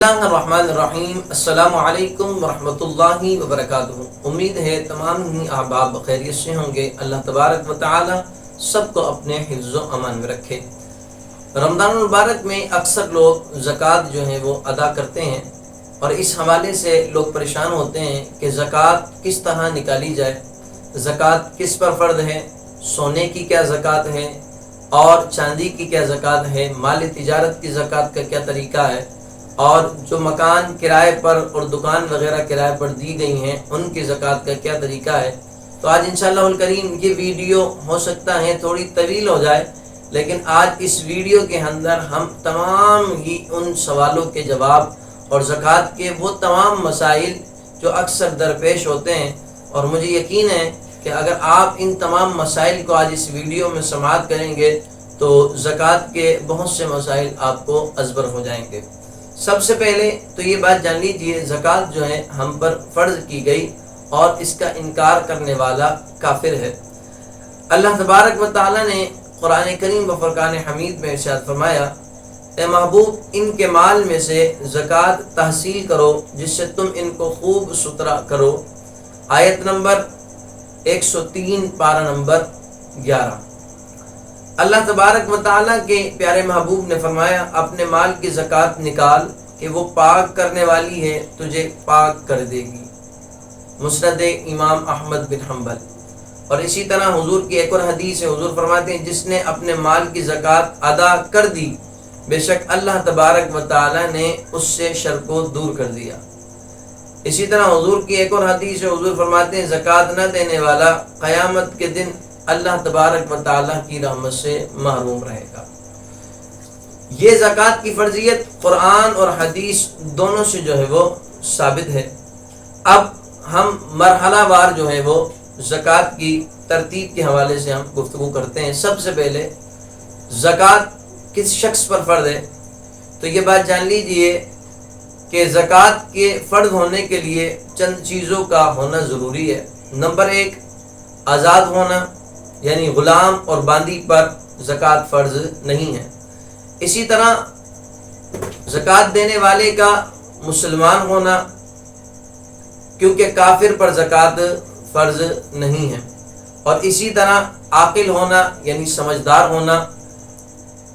اللہ الرحمن الرحیم۔ السلام علیکم ورحمۃ اللہ وبرکاتہ۔ امید ہے تمام ہی احباب خیریت سے ہوں گے۔ اللہ تبارک و تعالی سب کو اپنے حفظ و امان میں رکھے۔ رمضان المبارک میں اکثر لوگ زکوٰۃ جو ہے وہ ادا کرتے ہیں، اور اس حوالے سے لوگ پریشان ہوتے ہیں کہ زکوٰۃ کس طرح نکالی جائے، زکوٰۃ کس پر فرض ہے، سونے کی کیا زکوٰۃ ہے اور چاندی کی کیا زکوٰۃ ہے، مال تجارت کی زکوٰۃ کا کیا طریقہ ہے، اور جو مکان کرائے پر اور دکان وغیرہ کرائے پر دی گئی ہیں ان کی زکوٰۃ کا کیا طریقہ ہے۔ تو آج انشاءاللہ الکریم یہ ویڈیو ہو سکتا ہے تھوڑی طویل ہو جائے، لیکن آج اس ویڈیو کے اندر ہم تمام ہی ان سوالوں کے جواب اور زکوٰۃ کے وہ تمام مسائل جو اکثر درپیش ہوتے ہیں، اور مجھے یقین ہے کہ اگر آپ ان تمام مسائل کو آج اس ویڈیو میں سماعت کریں گے تو زکوٰۃ کے بہت سے مسائل آپ کو ازبر ہو جائیں گے۔ سب سے پہلے تو یہ بات جان لیجئے، زکوٰۃ جو ہے ہم پر فرض کی گئی اور اس کا انکار کرنے والا کافر ہے۔ اللہ تبارک و تعالی نے قرآن کریم و فرقان حمید میں ارشاد فرمایا، اے محبوب ان کے مال میں سے زکوٰۃ تحصیل کرو جس سے تم ان کو خوب ستھرا کرو۔ آیت نمبر 103 پارہ نمبر 11۔ اللہ تبارک و تعالیٰ کے پیارے محبوب نے فرمایا، اپنے مال کی زکوٰۃ نکال کہ وہ پاک کرنے والی ہے، تجھے پاک کر دے گی۔ مسند امام احمد بن حنبل۔ اور اسی طرح حضور کی ایک اور حدیث ہے، حضور فرماتے ہیں جس نے اپنے مال کی زکوٰۃ ادا کر دی، بے شک اللہ تبارک و تعالیٰ نے اس سے شر کو دور کر دیا۔ اسی طرح حضور کی ایک اور حدیث ہے، حضور فرماتے ہیں زکوٰۃ نہ دینے والا قیامت کے دن اللہ تبارک و تعالیٰ کی رحمت سے محروم رہے گا۔ یہ زکوٰۃ کی فرضیت قرآن اور حدیث دونوں سے جو ہے وہ ثابت ہے۔ اب ہم مرحلہ وار جو ہے وہ زکوٰۃ کی ترتیب کے حوالے سے ہم گفتگو کرتے ہیں۔ سب سے پہلے زکوٰۃ کس شخص پر فرض ہے، تو یہ بات جان لیجئے کہ زکوٰۃ کے فرض ہونے کے لیے چند چیزوں کا ہونا ضروری ہے۔ نمبر 1، آزاد ہونا، یعنی غلام اور باندی پر زکوٰۃ فرض نہیں ہے۔ اسی طرح زکوٰۃ دینے والے کا مسلمان ہونا، کیونکہ کافر پر زکوٰۃ فرض نہیں ہے۔ اور اسی طرح عاقل ہونا، یعنی سمجھدار ہونا،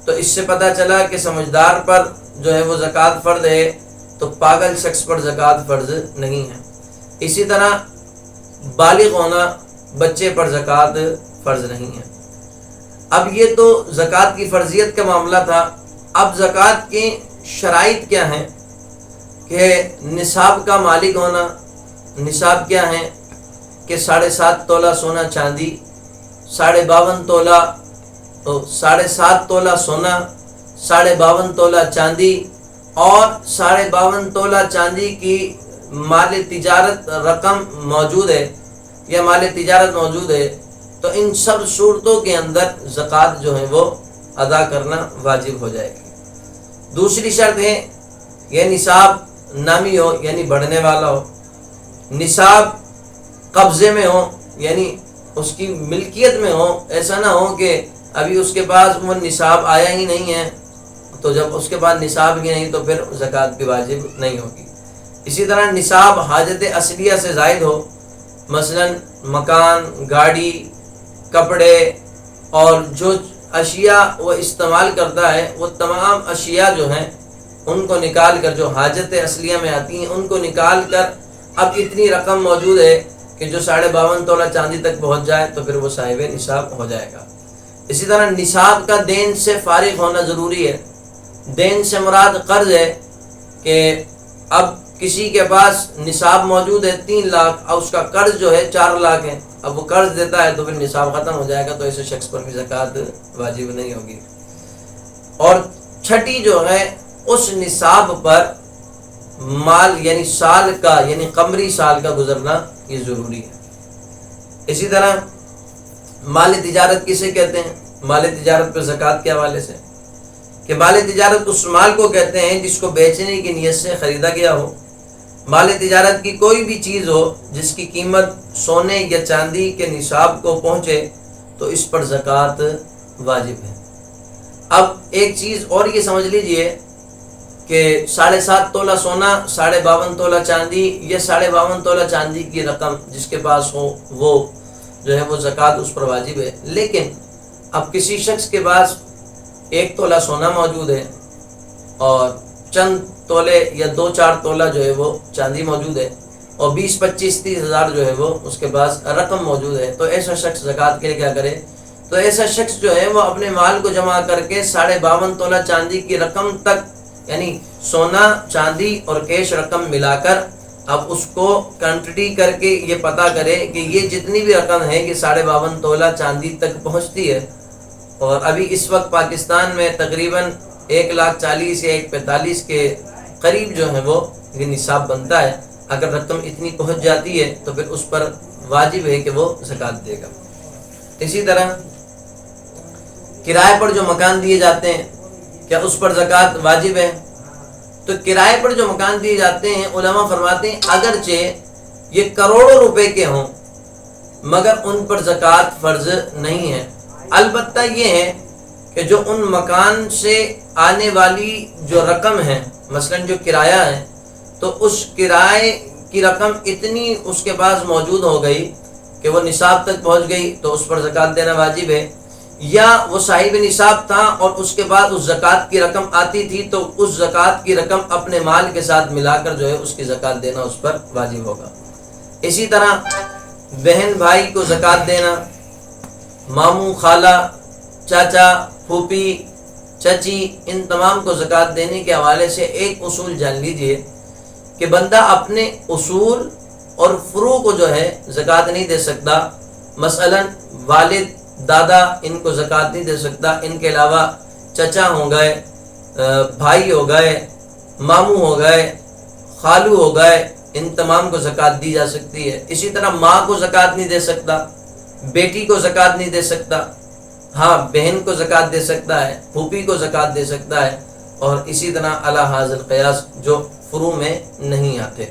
تو اس سے پتہ چلا کہ سمجھدار پر جو ہے وہ زکوٰۃ فرض ہے، تو پاگل شخص پر زکوٰۃ فرض نہیں ہے۔ اسی طرح بالغ ہونا، بچے پر زکوٰۃ فرض نہیں ہے۔ اب یہ تو زکوٰۃ کی فرضیت کا معاملہ تھا۔ اب زکوٰۃ کی شرائط کیا ہیں کہ نصاب کا مالک ہونا۔ نصاب کیا ہے کہ 7.5 تولہ سونا چاندی، 52.5 تولہ 7.5 تولہ سونا، 52.5 تولہ چاندی، اور 52.5 تولہ چاندی کی مال تجارت رقم موجود ہے یا مال تجارت موجود ہے، تو ان سب صورتوں کے اندر زکوٰۃ جو ہے وہ ادا کرنا واجب ہو جائے گی۔ دوسری شرط ہے یہ نصاب نامی ہو، یعنی بڑھنے والا ہو، نصاب قبضے میں ہو، یعنی اس کی ملکیت میں ہو، ایسا نہ ہو کہ ابھی اس کے پاس وہ نصاب آیا ہی نہیں ہے، تو جب اس کے بعد نصاب ہی نہیں تو پھر زکوٰۃ بھی واجب نہیں ہوگی۔ اسی طرح نصاب حاجت اصلیہ سے زائد ہو، مثلا مکان، گاڑی، کپڑے، اور جو اشیاء وہ استعمال کرتا ہے وہ تمام اشیاء جو ہیں ان کو نکال کر، جو حاجت اصلیہ میں آتی ہیں ان کو نکال کر اب اتنی رقم موجود ہے کہ جو 52.5 تولہ چاندی تک پہنچ جائے تو پھر وہ صاحب نصاب ہو جائے گا۔ اسی طرح نصاب کا دین سے فارغ ہونا ضروری ہے۔ دین سے مراد قرض ہے کہ اب کسی کے پاس نصاب موجود ہے 3 لاکھ، اور اس کا قرض جو ہے 4 لاکھ ہے، اب وہ قرض دیتا ہے تو پھر نصاب ختم ہو جائے گا، تو ایسے شخص پر بھی زکوٰۃ واجب نہیں ہوگی۔ اور چھٹی جو ہے اس نصاب پر مال، یعنی سال کا، یعنی قمری سال کا گزرنا یہ ضروری ہے۔ اسی طرح مال تجارت کسے کہتے ہیں؟ مال تجارت پر زکوٰۃ کے حوالے سے کہ مال تجارت اس مال کو کہتے ہیں جس کو بیچنے کی نیت سے خریدا گیا ہو۔ مال تجارت کی کوئی بھی چیز ہو جس کی قیمت سونے یا چاندی کے نصاب کو پہنچے تو اس پر زکوٰۃ واجب ہے۔ اب ایک چیز اور یہ سمجھ لیجئے کہ 7.5 تولہ سونا 52.5 تولہ چاندی یا 52.5 تولہ چاندی کی رقم جس کے پاس ہو وہ جو ہے وہ زکوٰۃ اس پر واجب ہے۔ لیکن اب کسی شخص کے پاس 1 تولہ سونا موجود ہے اور چند تولے یا 2-4 تولہ جو ہے وہ چاندی موجود ہے اور 20-25-30 ہزار جو ہے وہ اس کے پاس رقم موجود ہے، تو ایسا شخص زکوٰۃ کے لیے کیا کرے؟ تو ایسا شخص جو ہے وہ اپنے مال کو جمع کر کے 52.5 تولہ چاندی کی رقم تک، یعنی سونا چاندی اور کیش رقم ملا کر اب اس کو کنٹری کر کے یہ پتہ کرے کہ یہ جتنی بھی رقم ہے یہ 52.5 تولہ چاندی تک پہنچتی ہے۔ اور ابھی اس وقت پاکستان میں تقریباً 1,40,000 یا 1,45,000 کے قریب جو ہے وہ یہ نصاب بنتا ہے۔ اگر رقم اتنی پہنچ جاتی ہے تو پھر اس پر واجب ہے کہ وہ زکوٰۃ دے گا۔ اسی طرح کرائے پر جو مکان دیے جاتے ہیں کیا اس پر زکوٰۃ واجب ہے؟ تو کرائے پر جو مکان دیے جاتے ہیں علماء فرماتے ہیں اگرچہ یہ کروڑوں روپے کے ہوں مگر ان پر زکوٰۃ فرض نہیں ہے، البتہ یہ ہے کہ جو ان مکان سے آنے والی جو رقم ہے، مثلا جو کرایہ ہے، تو اس کرائے کی رقم اتنی اس کے پاس موجود ہو گئی کہ وہ نصاب تک پہنچ گئی تو اس پر زکوٰۃ دینا واجب ہے، یا وہ صاحب نصاب تھا اور اس کے بعد اس زکوٰۃ کی رقم آتی تھی تو اس زکوٰۃ کی رقم اپنے مال کے ساتھ ملا کر جو ہے اس کی زکوٰۃ دینا اس پر واجب ہوگا۔ اسی طرح بہن بھائی کو زکوٰۃ دینا، ماموں خالہ چاچا پھوپھی چچی ان تمام کو زکوٰۃ دینے کے حوالے سے ایک اصول جان لیجئے کہ بندہ اپنے اصول اور فروع کو جو ہے زکوٰۃ نہیں دے سکتا۔ مثلا والد دادا ان کو زکوٰۃ نہیں دے سکتا، ان کے علاوہ چچا ہو گئے، بھائی ہو گئے، ماموں ہو گئے، خالو ہو گئے، ان تمام کو زکوٰۃ دی جا سکتی ہے۔ اسی طرح ماں کو زکوٰۃ نہیں دے سکتا، بیٹی کو زکوٰۃ نہیں دے سکتا، ہاں بہن کو زکوٰۃ دے سکتا ہے، پھوپھی کو زکوٰۃ دے سکتا ہے، اور اسی طرح علی ھذا القیاس جو فروع میں نہیں آتے۔